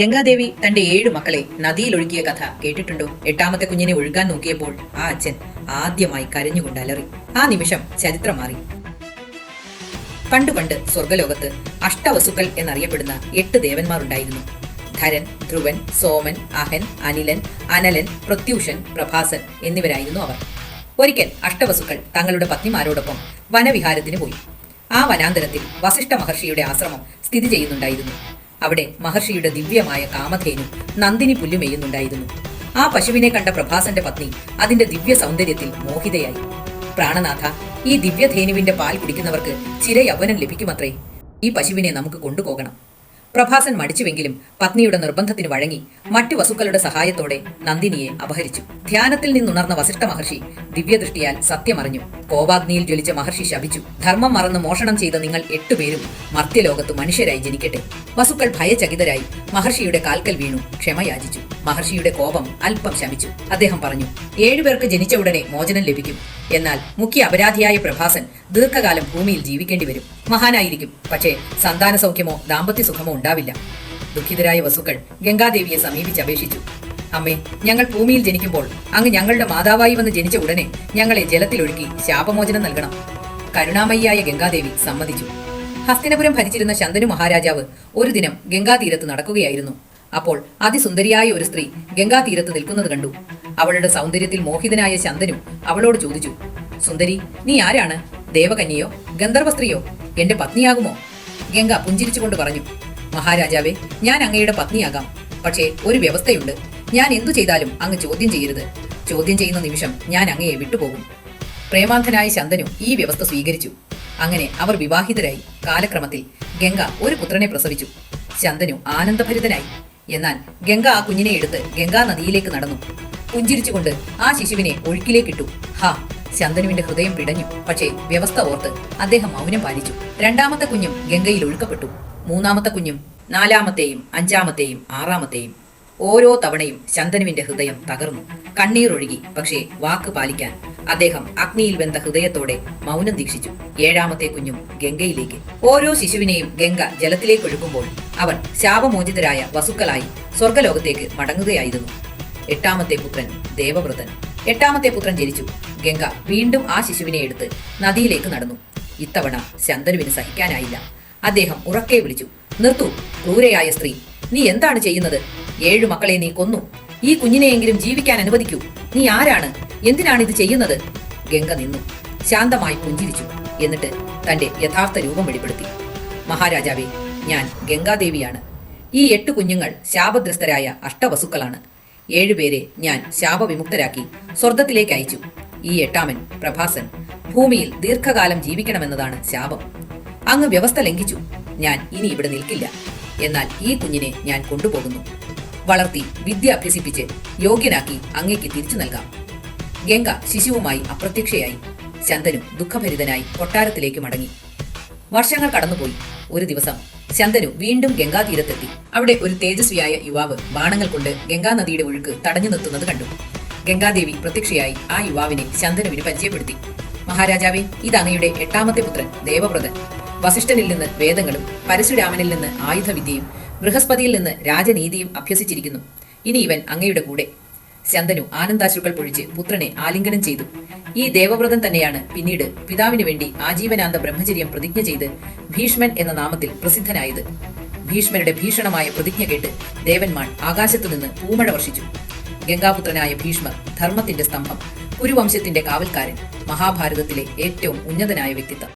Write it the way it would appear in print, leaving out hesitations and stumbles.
ഗംഗാദേവി തന്റെ 7 മക്കളെ നദിയിലൊഴുക്കിയ കഥ കേട്ടിട്ടുണ്ടോ? 8ാമത്തെ കുഞ്ഞിനെ ഒഴുകാൻ നോക്കിയപ്പോൾ ആ അച്ഛൻ ആദ്യമായി കരഞ്ഞുകൊണ്ട് അലറി. ആ നിമിഷം ചരിത്രം മാറി. പണ്ട് സ്വർഗലോകത്ത് അഷ്ടവസുക്കൾ എന്നറിയപ്പെടുന്ന 8 ദേവന്മാർ ഉണ്ടായിരുന്നു. ധരൻ, ധ്രുവൻ, സോമൻ, അഹൻ, അനിലൻ, അനലൻ, പ്രത്യൂഷൻ, പ്രഭാസൻ എന്നിവരായിരുന്നു അവർ. ഒരിക്കൽ അഷ്ടവസുക്കൾ തങ്ങളുടെ പത്നിമാരോടൊപ്പം വനവിഹാരത്തിന് പോയി. ആ വനാന്തരത്തിൽ വസിഷ്ഠ മഹർഷിയുടെ ആശ്രമം സ്ഥിതി ചെയ്യുന്നുണ്ടായിരുന്നു. അവിടെ മഹർഷിയുടെ ദിവ്യമായ കാമധേനു നന്ദിനി പുല്ലുമെയ്യുന്നുണ്ടായിരുന്നു. ആ പശുവിനെ കണ്ട പ്രഭാസന്റെ പത്നി അതിന്റെ ദിവ്യ സൗന്ദര്യത്തിൽ മോഹിതയായി. പ്രാണനാഥ, ഈ ദിവ്യധേനുവിന്റെ പാൽ കുടിക്കുന്നവർക്ക് ചിരയൗവനം ലഭിക്കുമത്രേ. ഈ പശുവിനെ നമുക്ക് കൊണ്ടുപോകണം. പ്രഭാസൻ മടിച്ചുവെങ്കിലും പത്നിയുടെ നിർബന്ധത്തിന് വഴങ്ങി മറ്റു വസുക്കളുടെ സഹായത്തോടെ നന്ദിനിയെ അപഹരിച്ചു. ധ്യാനത്തിൽ നിന്നുണർന്ന വസിഷ്ഠ മഹർഷി ദിവ്യദൃഷ്ടിയാൽ സത്യമറിഞ്ഞു. കോപാഗ്നിയിൽ ജ്വലിച്ച മഹർഷി ശപിച്ചു. ധർമ്മം മറന്ന് മോഷണം ചെയ്ത നിങ്ങൾ 8 പേരും മർത്യലോകത്ത് മനുഷ്യരായി ജനിക്കട്ടെ. വസുക്കൾ ഭയചകിതരായി മഹർഷിയുടെ കാൽക്കൽ വീണു ക്ഷമയാചിച്ചു. മഹർഷിയുടെ കോപം അല്പം ശമിച്ചു. അദ്ദേഹം പറഞ്ഞു, 7 പേർക്ക് ജനിച്ച ഉടനെ മോചനം ലഭിക്കും. എന്നാൽ മുഖ്യ അപരാധിയായ പ്രഭാസൻ ദീർഘകാലം ഭൂമിയിൽ ജീവിക്കേണ്ടി വരും. മഹാനായിരിക്കും, പക്ഷേ സന്താന സൗഖ്യമോ ദാമ്പത്യ സുഖമോ ഉണ്ടാവില്ല. ദുഃഖിതരായ വസുക്കൾ ഗംഗാദേവിയെ സമീപിച്ചപേക്ഷിച്ചു. അമ്മേ, ഞങ്ങൾ ഭൂമിയിൽ ജനിക്കുമ്പോൾ അങ്ങ് ഞങ്ങളുടെ മാതാവായി വന്ന് ജനിച്ച ഉടനെ ഞങ്ങളെ ജലത്തിലൊഴുക്കി ശാപമോചനം നൽകണം. കരുണാമയിയായ ഗംഗാദേവി സമ്മതിച്ചു. ഹസ്തിനപുരം ഭരിച്ചിരുന്ന ശന്തനു മഹാരാജാവ് ഒരു ദിനം ഗംഗാതീരത്ത് നടക്കുകയായിരുന്നു. അപ്പോൾ അതിസുന്ദരിയായ ഒരു സ്ത്രീ ഗംഗാതീരത്ത് നിൽക്കുന്നത് കണ്ടു. അവളുടെ സൗന്ദര്യത്തിൽ മോഹിതനായ ശന്തനു അവളോട് ചോദിച്ചു, സുന്ദരി, നീ ആരാണ്? ദേവകന്യയോ ഗന്ധർവ സ്ത്രീയോ? എന്റെ പത്നിയാകുമോ? ഗംഗ പുഞ്ചിരിച്ചുകൊണ്ട് പറഞ്ഞു, മഹാരാജാവേ, ഞാൻ അങ്ങയുടെ പത്നിയാകാം. പക്ഷേ ഒരു വ്യവസ്ഥയുണ്ട്. ഞാൻ എന്തു ചെയ്താലും അങ്ങ് ചോദ്യം ചെയ്യരുത്. ചോദ്യം ചെയ്യുന്ന നിമിഷം ഞാൻ അങ്ങയെ വിട്ടുപോകും. പ്രേമാന്ധനായ ശന്തനു ഈ വ്യവസ്ഥ സ്വീകരിച്ചു. അങ്ങനെ അവർ വിവാഹിതരായി. കാലക്രമത്തിൽ ഗംഗ ഒരു പുത്രനെ പ്രസവിച്ചു. ശന്തനു ആനന്ദഭരിതനായി. എന്നാൽ ഗംഗ ആ കുഞ്ഞിനെ എടുത്ത് ഗംഗാ നദിയിലേക്ക് നടന്നു. പുഞ്ചിരിച്ചുകൊണ്ട് ആ ശിശുവിനെ ഒഴുക്കിലേക്കിട്ടു. ഹാ, ശന്തനുവിന്റെ ഹൃദയം പിടഞ്ഞു. പക്ഷേ വ്യവസ്ഥ ഓർത്ത് അദ്ദേഹം മൗനം പാലിച്ചു. 2ാമത്തെ കുഞ്ഞും ഗംഗയിൽ ഒഴുക്കപ്പെട്ടു. 3ാമത്തെ കുഞ്ഞും 4ാമത്തെയും 5ാമത്തെയും 6ാമത്തെയും. ഓരോ തവണയും ശന്തനുവിന്റെ ഹൃദയം തകർന്നു. കണ്ണീരൊഴുകി. പക്ഷേ വാക്ക് പാലിക്കാൻ അദ്ദേഹം അഗ്നിയിൽ വെന്ത ഹൃദയത്തോടെ മൗനം ദീക്ഷിച്ചു. 7ാമത്തെ കുഞ്ഞും ഗംഗയിലേക്ക്. ഓരോ ശിശുവിനെയും ഗംഗ ജലത്തിലേക്ക് ഒഴുക്കുമ്പോൾ അവർ ശാപമോചിതരായ വസുക്കളായി സ്വർഗലോകത്തേക്ക് മടങ്ങുകയായിരുന്നു. 8ാമത്തെ പുത്രൻ ദേവവ്രതൻ. 8ാമത്തെ പുത്രൻ ജനിച്ചു. ഗംഗ വീണ്ടും ആ ശിശുവിനെ എടുത്ത് നദിയിലേക്ക് നടന്നു. ഇത്തവണ ശന്തനുവിന് സഹിക്കാനായില്ല. അദ്ദേഹം ഉറക്കെ വിളിച്ചു, നിർത്തൂ, ക്രൂരയായ സ്ത്രീ, നീ എന്താണ് ചെയ്യുന്നത്? 7 മക്കളെ നീ കൊന്നു. ഈ കുഞ്ഞിനെയെങ്കിലും ജീവിക്കാൻ അനുവദിക്കൂ. നീ ആരാണ്? എന്തിനാണ് ഇത് ചെയ്യുന്നത്? ഗംഗ നിന്നു, ശാന്തമായി പുഞ്ചിരിച്ചു. എന്നിട്ട് തന്റെ യഥാർത്ഥ രൂപം വെളിപ്പെടുത്തി. മഹാരാജാവേ, ഞാൻ ഗംഗാദേവിയാണ്. ഈ 8 കുഞ്ഞുങ്ങൾ ശാപഗ്രസ്തരായ അഷ്ടവസുക്കളാണ്. 7 പേരെ ഞാൻ ശാപവിമുക്തരാക്കി സ്വർഗത്തിലേക്ക് അയച്ചു. ഈ 8ാമൻ പ്രഭാസൻ ഭൂമിയിൽ ദീർഘകാലം ജീവിക്കണമെന്നതാണ് ശാപം. അങ്ങ് വ്യവസ്ഥ ലംഘിച്ചു. ഞാൻ ഇനി ഇവിടെ നിൽക്കില്ല. എന്നാൽ ഈ കുഞ്ഞിനെ ഞാൻ കൊണ്ടുപോകുന്നു. വളർത്തി വിദ്യ അഭ്യസിപ്പിച്ച് യോഗ്യനാക്കി അങ്ങേക്ക് തിരിച്ചു നൽകാം. ഗംഗ ശിശുവുമായി അപ്രത്യക്ഷയായി. ശന്തനു ദുഃഖഭരിതനായി കൊട്ടാരത്തിലേക്ക് മടങ്ങി. വർഷങ്ങൾ കടന്നുപോയി. ഒരു ദിവസം ശന്തനു വീണ്ടും ഗംഗാതീരത്തെത്തി. അവിടെ ഒരു തേജസ്വിയായ യുവാവ് ബാണങ്ങൾ കൊണ്ട് ഗംഗാനദിയുടെ ഒഴുക്ക് തടഞ്ഞു നിർത്തുന്നത് കണ്ടു. ഗംഗാദേവി പ്രത്യക്ഷയായി ആ യുവാവിനെ ശന്തനുവിന് പരിചയപ്പെടുത്തി. മഹാരാജാവേ, ഇത് അങ്ങയുടെ 8ാമത്തെ പുത്രൻ ദേവവ്രതൻ. വസിഷ്ഠനിൽ നിന്ന് വേദങ്ങളും പരശുരാമനിൽ നിന്ന് ആയുധവിദ്യയും ബൃഹസ്പതിയിൽ നിന്ന് രാജനീതിയും അഭ്യസിച്ചിരിക്കുന്നു. ഇനി ഇവൻ അങ്ങയുടെ കൂടെ. ശന്തനു ആനന്ദാശ്രുക്കൾ പൊഴിച്ച് പുത്രനെ ആലിംഗനം ചെയ്തു. ഈ ദേവവ്രതൻ തന്നെയാണ് പിന്നീട് പിതാവിന് വേണ്ടി ആജീവനാന്ത ബ്രഹ്മചര്യം പ്രതിജ്ഞ ചെയ്ത് ഭീഷ്മൻ എന്ന നാമത്തിൽ പ്രസിദ്ധനായത്. ഭീഷ്മരുടെ ഭീഷണമായ പ്രതിജ്ഞ കേട്ട് ദേവന്മാർ ആകാശത്തുനിന്ന് പൂമഴ വർഷിച്ചു. ഗംഗാപുത്രനായ ഭീഷ്മർ ധർമ്മത്തിന്റെ സ്തംഭം, കുരുവംശത്തിന്റെ കാവൽക്കാരൻ, മഹാഭാരതത്തിലെ ഏറ്റവും ഉന്നതനായ വ്യക്തിത്വം.